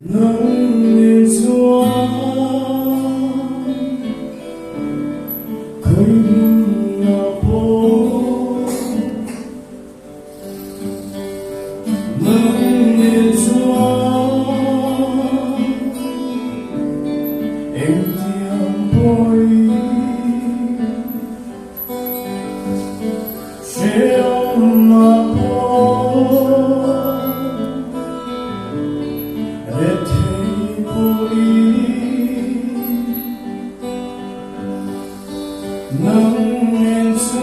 nắng lên gió khơi buồn nào phố nắng lên gió em tiếng bôi treo mà nắng lên gió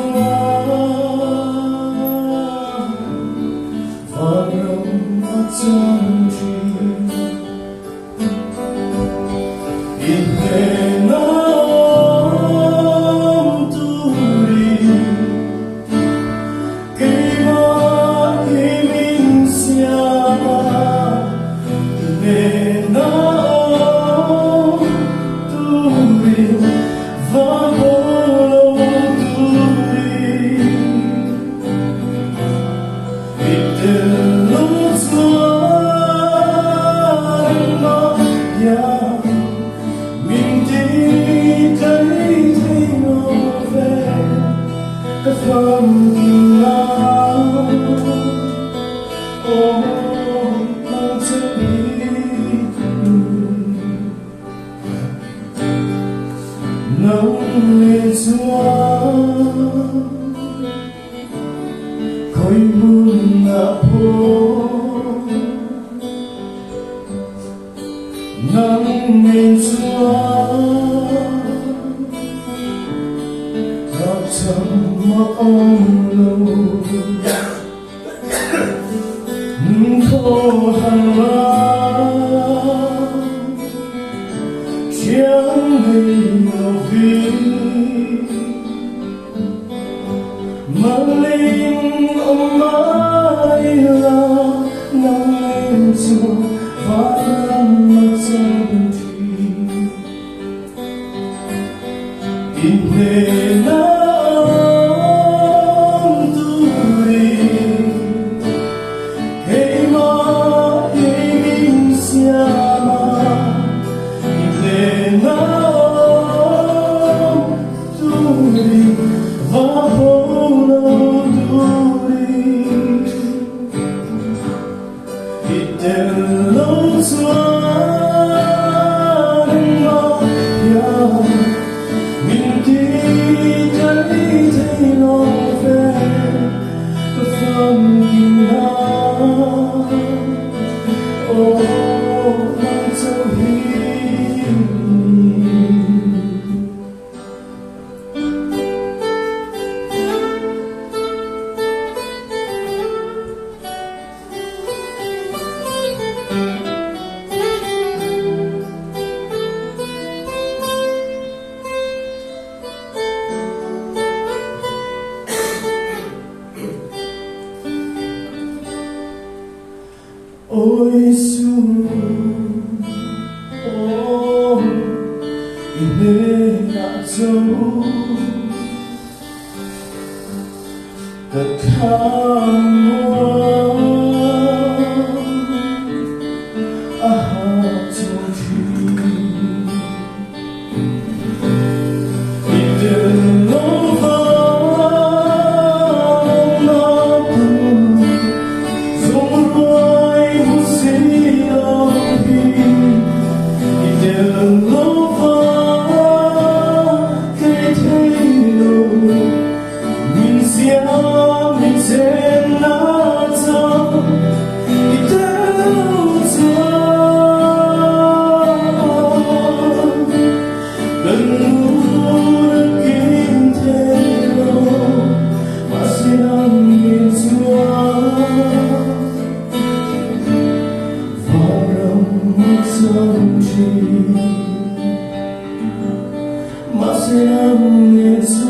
và ngắm mắt trong tim in về nắng turi cây hoa mình sia về nắng turi và from love, oh, long to be nắng lên gió khói buồn ngả phố nắng lên gió trong ôm lâu khô hàng lá chẳng hình vì mà linh ôm mãi là nắng lên gió và mắt trong tim in về lâu xóa mình đi thấy nó về có phong nào ô mang dấu hiểm ôi xuân ôi nơi đã dấu tất cả mua trong tim in lâu masih